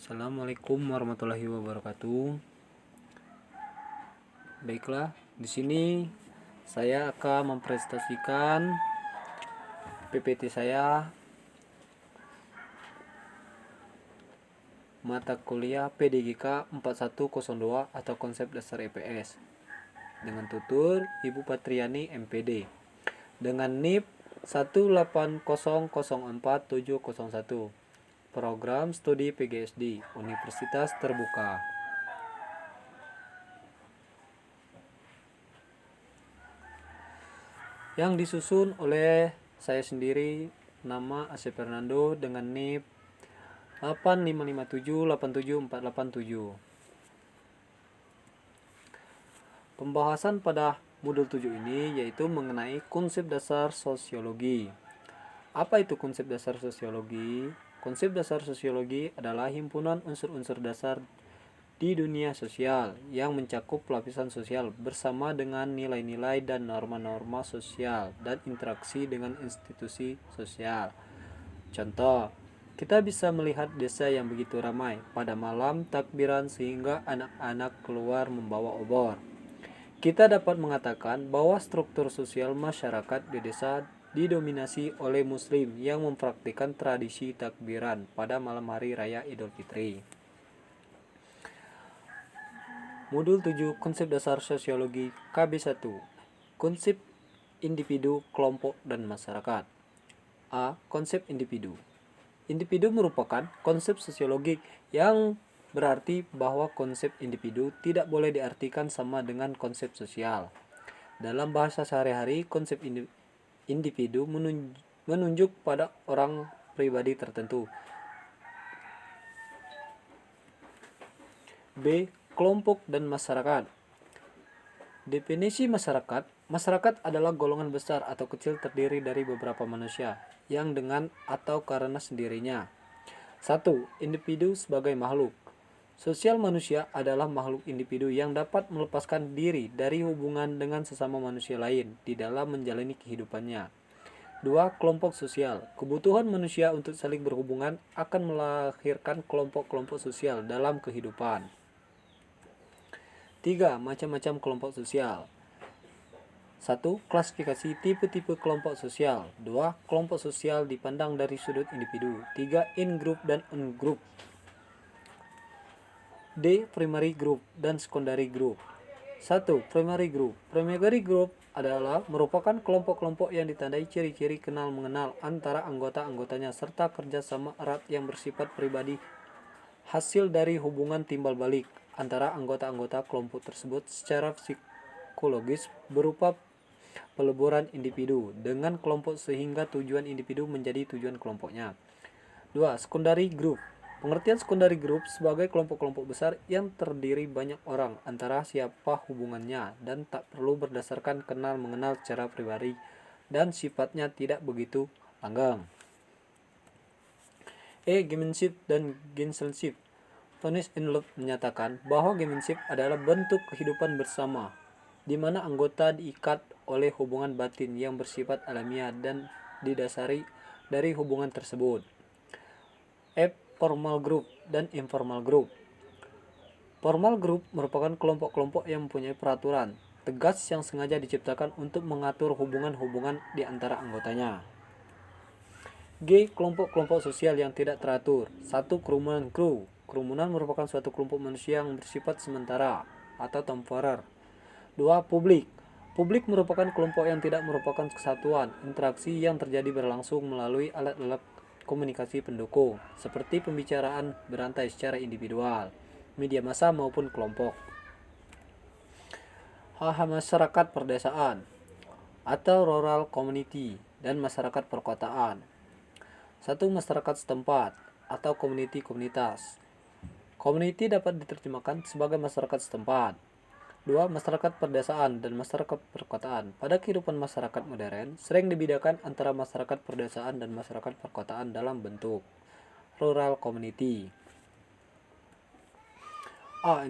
Assalamualaikum warahmatullahi wabarakatuh. Baiklah, di sini saya akan mempresentasikan PPT saya mata kuliah PDGK 4102 atau konsep dasar EPS dengan tutur Ibu Patriani MPD dengan NIP 1800471, program studi PGSD Universitas Terbuka. Yang disusun oleh saya sendiri, nama Asep Fernando dengan NIP 855787487. Pembahasan pada modul 7 ini yaitu mengenai konsep dasar sosiologi. Apa itu konsep dasar sosiologi? Konsep dasar sosiologi adalah himpunan unsur-unsur dasar di dunia sosial yang mencakup lapisan sosial bersama dengan nilai-nilai dan norma-norma sosial dan interaksi dengan institusi sosial. Contoh, kita bisa melihat desa yang begitu ramai pada malam takbiran sehingga anak-anak keluar membawa obor. Kita dapat mengatakan bahwa struktur sosial masyarakat di desa didominasi oleh muslim yang mempraktikkan tradisi takbiran pada malam hari raya Idul Fitri. Modul 7 Konsep Dasar Sosiologi KB1. Konsep individu, kelompok, dan masyarakat. A. Konsep individu. Individu merupakan konsep sosiologik yang berarti bahwa konsep individu tidak boleh diartikan sama dengan konsep sosial. Dalam bahasa sehari-hari, konsep individu menunjuk pada orang pribadi tertentu. B. Kelompok dan masyarakat. Definisi masyarakat. Masyarakat adalah golongan besar atau kecil terdiri dari beberapa manusia yang dengan atau karena sendirinya. 1. Individu sebagai makhluk. Sosial manusia adalah makhluk individu yang dapat melepaskan diri dari hubungan dengan sesama manusia lain di dalam menjalani kehidupannya. 2. Kelompok sosial. Kebutuhan manusia untuk saling berhubungan akan melahirkan kelompok-kelompok sosial dalam kehidupan. 3. Macam-macam kelompok sosial. 1. Klasifikasi tipe-tipe kelompok sosial. 2. Kelompok sosial dipandang dari sudut individu. 3. In-group dan on-group. D. Primary group dan secondary group. 1. Primary group. Primary group adalah merupakan kelompok-kelompok yang ditandai ciri-ciri kenal-mengenal antara anggota-anggotanya serta kerjasama erat yang bersifat pribadi hasil dari hubungan timbal balik antara anggota-anggota kelompok tersebut secara psikologis berupa peleburan individu dengan kelompok sehingga tujuan individu menjadi tujuan kelompoknya. 2. Secondary group. Pengertian secondary group sebagai kelompok-kelompok besar yang terdiri banyak orang antara siapa hubungannya dan tak perlu berdasarkan kenal mengenal secara pribadi dan sifatnya tidak begitu langgeng. E. Gamemanship dan Genselship. Tony Enlope menyatakan bahwa gamemanship adalah bentuk kehidupan bersama di mana anggota diikat oleh hubungan batin yang bersifat alamiah dan didasari dari hubungan tersebut. F. Formal group dan informal group. Formal group merupakan kelompok-kelompok yang mempunyai peraturan tegas yang sengaja diciptakan untuk mengatur hubungan-hubungan di antara anggotanya. G. Kelompok-kelompok sosial yang tidak teratur. 1. Kerumunan kru. Kerumunan merupakan suatu kelompok manusia yang bersifat sementara atau temporer. 2. Publik. Publik merupakan kelompok yang tidak merupakan kesatuan, interaksi yang terjadi berlangsung melalui alat-alat komunikasi pendukung, seperti pembicaraan berantai secara individual, media massa maupun kelompok. Masyarakat perdesaan atau rural community dan masyarakat perkotaan. 1. Masyarakat setempat atau komunitas. Community dapat diterjemahkan sebagai masyarakat setempat. 2. Masyarakat perdesaan dan masyarakat perkotaan. Pada kehidupan masyarakat modern, sering dibedakan antara masyarakat perdesaan dan masyarakat perkotaan dalam bentuk rural community. A.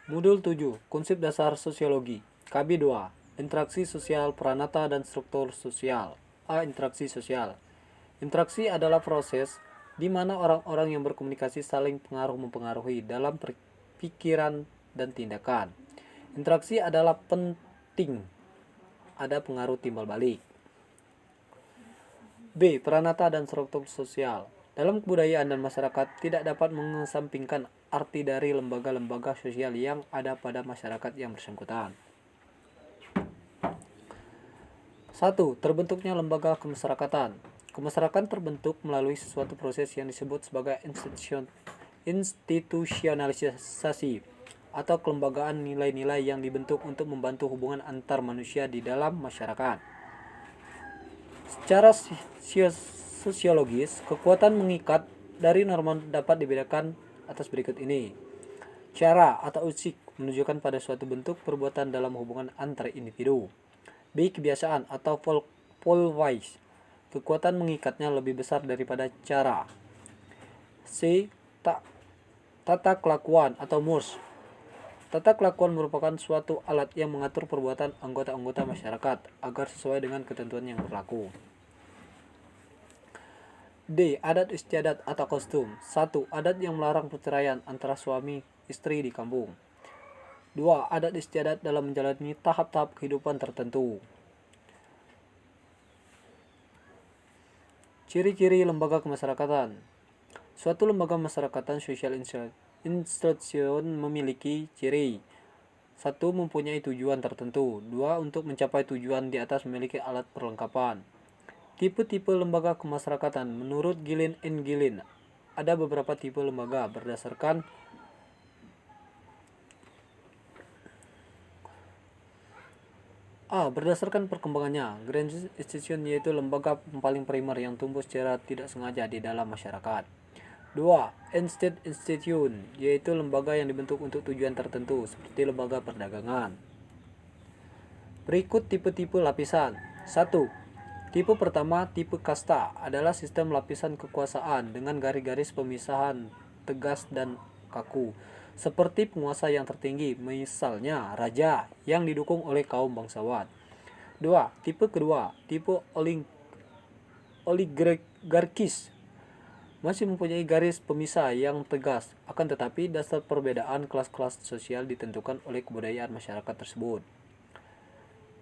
Modul 7 Konsep Dasar Sosiologi KB 2 Interaksi Sosial, Peranata, dan Struktur Sosial. A. Interaksi sosial. Interaksi adalah proses di mana orang-orang yang berkomunikasi saling mempengaruhi dalam pikiran dan tindakan. Interaksi adalah penting, ada pengaruh timbal balik. B. Peranata dan struktur sosial. Dalam kebudayaan dan masyarakat tidak dapat mengesampingkan arti dari lembaga-lembaga sosial yang ada pada masyarakat yang bersangkutan. 1. Terbentuknya lembaga kemasyarakatan. Kemasyarakatan terbentuk melalui suatu proses yang disebut sebagai institusionalisasi atau kelembagaan nilai-nilai yang dibentuk untuk membantu hubungan antar manusia di dalam masyarakat. Secara sosiologis, kekuatan mengikat dari norma dapat dibedakan atas berikut ini. Cara atau usik menunjukkan pada suatu bentuk perbuatan dalam hubungan antar individu. B. Kebiasaan atau polwise. Kekuatan mengikatnya lebih besar daripada cara. C. Tata kelakuan atau mores. Tata kelakuan merupakan suatu alat yang mengatur perbuatan anggota-anggota masyarakat agar sesuai dengan ketentuan yang berlaku. D. Adat istiadat atau kostum. 1. Adat yang melarang perceraian antara suami istri di kampung. 2. Adat istiadat dalam menjalani tahap-tahap kehidupan tertentu. Ciri-ciri lembaga kemasyarakatan. Suatu lembaga masyarakatan social institution memiliki ciri. 1. Mempunyai tujuan tertentu. 2. Untuk mencapai tujuan di atas memiliki alat perlengkapan. Tipe-tipe lembaga kemasyarakatan. Menurut Gillen and Gillen, ada beberapa tipe lembaga berdasarkan A. Berdasarkan perkembangannya. Grand Institution yaitu lembaga paling primer yang tumbuh secara tidak sengaja di dalam masyarakat. 2. End-state Institution yaitu lembaga yang dibentuk untuk tujuan tertentu seperti lembaga perdagangan. Berikut tipe-tipe lapisan. 1. Tipe pertama, tipe kasta, adalah sistem lapisan kekuasaan dengan garis-garis pemisahan tegas dan kaku, seperti penguasa yang tertinggi, misalnya raja, yang didukung oleh kaum bangsawan. 2. Tipe kedua, tipe oligarkis, masih mempunyai garis pemisah yang tegas, akan tetapi dasar perbedaan kelas-kelas sosial ditentukan oleh kebudayaan masyarakat tersebut.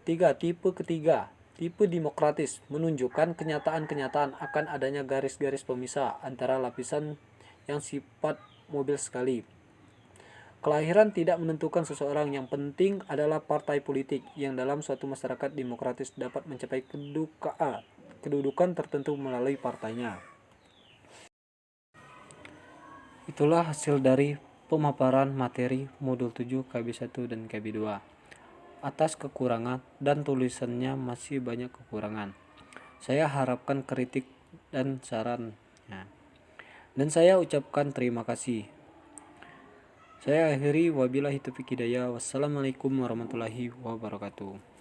3. Tipe ketiga, tipe demokratis, menunjukkan kenyataan-kenyataan akan adanya garis-garis pemisah antara lapisan yang sifat mobil sekali. Kelahiran tidak menentukan seseorang, yang penting adalah partai politik yang dalam suatu masyarakat demokratis dapat mencapai kedudukan tertentu melalui partainya. Itulah hasil dari pemaparan materi modul 7 KB1 dan KB2. Atas kekurangan dan tulisannya masih banyak kekurangan, saya harapkan kritik dan sarannya. Dan saya ucapkan terima kasih. Saya akhiri, wabillahi taufiq hidayah. Wassalamualaikum warahmatullahi wabarakatuh.